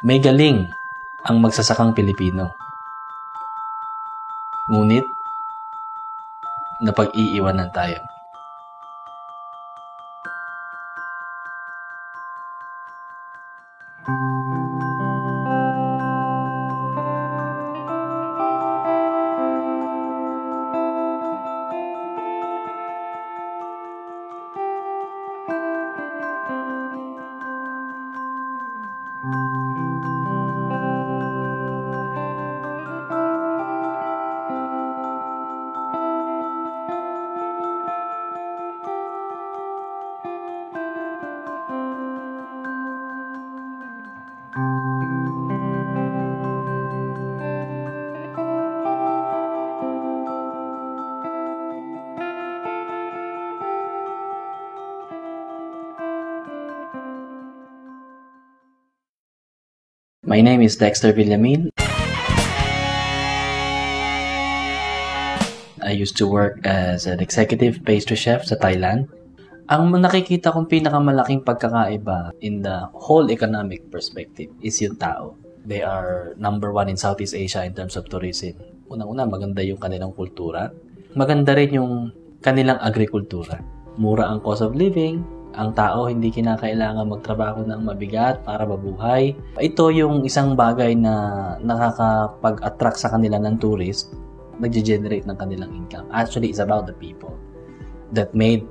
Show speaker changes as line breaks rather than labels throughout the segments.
May galing ang magsasakang Pilipino. Ngunit, napag-iiwanan tayo. My name is Dexter Villamin. I used to work as an executive pastry chef sa Thailand. Ang nakikita kong pinakamalaking pagkakaiba in the whole economic perspective is yung tao. They are number 1 in Southeast Asia in terms of tourism. Unang-una, maganda yung kanilang kultura. Maganda rin yung kanilang agrikultura. Mura ang cost of living. Ang tao hindi kinakailangan magtrabaho ng mabigat para mabuhay. Ito yung isang bagay na nakakapag-attract sa kanila ng tourist, nag-generate ng kanilang income. Actually, it's about the people that made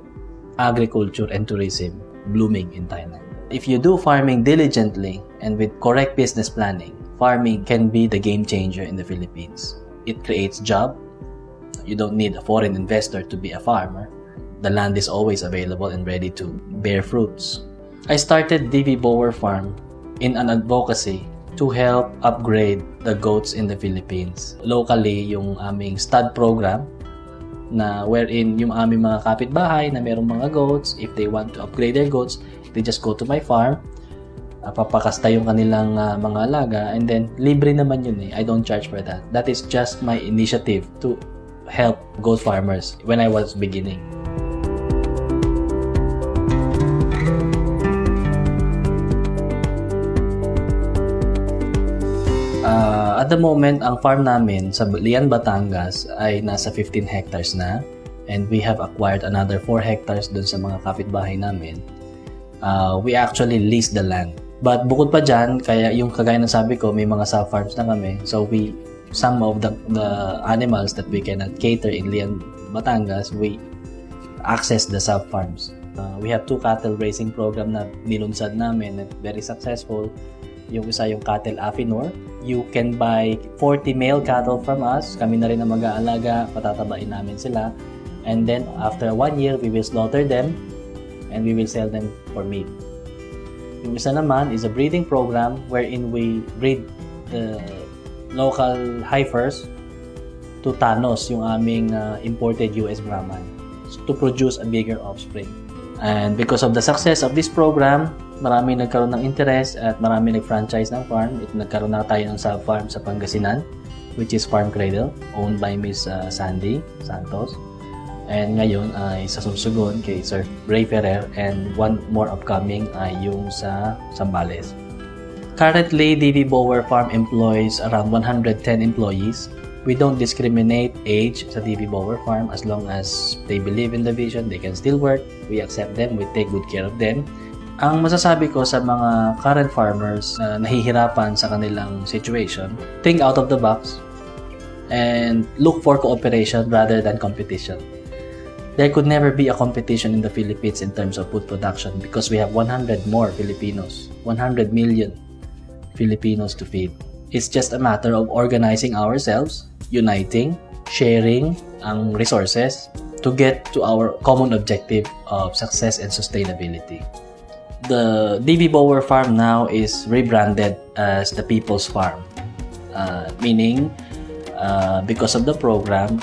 agriculture and tourism blooming in Thailand. If you do farming diligently and with correct business planning, farming can be the game changer in the Philippines. It creates job. You don't need a foreign investor to be a farmer. The land is always available and ready to bear fruits. I started DV Boer Farm in an advocacy to help upgrade the goats in the Philippines. Locally, yung aming stud program na wherein yung aming mga kapitbahay na merong mga goats, if they want to upgrade their goats, they just go to my farm, papakasta yung kanilang mga alaga, and then libre naman yun eh. I don't charge for that. That is just my initiative to help goat farmers when I was beginning. At the moment, ang farm namin sa Lian, Batangas ay nasa 15 hectares na, and we have acquired another 4 hectares dun sa mga kapitbahay namin. We actually lease the land. But bukod pa dyan, kaya yung kagaya ng sabi ko, may mga sub-farms na kami. So some of the animals that we cannot cater in Lian, Batangas, we access the sub-farms. We have 2 cattle raising program na nilunsad namin at very successful. Yung isa yung cattle Afinor. You can buy 40 male cattle from us. Kami na rin ang mag-aalaga, patatabain namin sila. And then after 1 year, we will slaughter them and we will sell them for meat. Yung isa naman is a breeding program wherein we breed the local heifers to Thanos, yung aming imported US Brahman, to produce a bigger offspring. And because of the success of this program, marami nagkaroon ng interest at marami nag-franchise ng farm. Nagkaroon na tayo ng sub-farm sa Pangasinan, which is Farm Cradle, owned by Miss Sandy Santos. And ngayon ay sa Sorsogon kay Sir Ray Ferrer, and one more upcoming ay yung sa Zambales. Currently, DV Boer Farm employs around 110 employees. We don't discriminate age sa DV Boer Farm. As long as they believe in the vision, they can still work. We accept them, we take good care of them. Ang masasabi ko sa mga current farmers na nahihirapan sa kanilang situation, think out of the box and look for cooperation rather than competition. There could never be a competition in the Philippines in terms of food production because we have 100 more Filipinos, 100 million Filipinos to feed. It's just a matter of organizing ourselves, uniting, sharing ang resources to get to our common objective of success and sustainability. The DV Boer Farm now is rebranded as the People's Farm, meaning because of the program,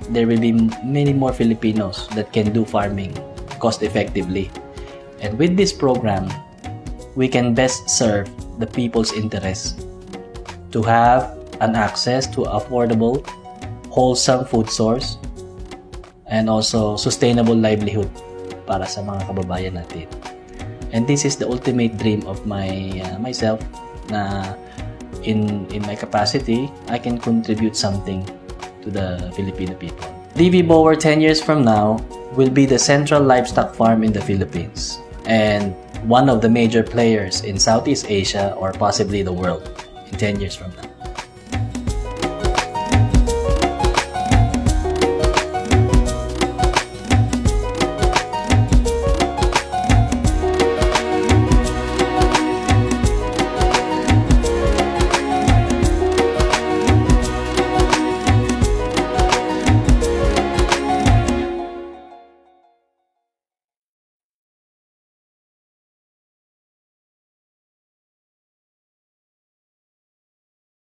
there will be many more Filipinos that can do farming cost effectively. And with this program, we can best serve the people's interests to have an access to affordable, wholesome food source and also sustainable livelihood para sa mga kababayan natin. And this is the ultimate dream of myself na in my capacity, I can contribute something to the Filipino people. DV Boer 10 years from now will be the central livestock farm in the Philippines and one of the major players in Southeast Asia or possibly the world in 10 years from now.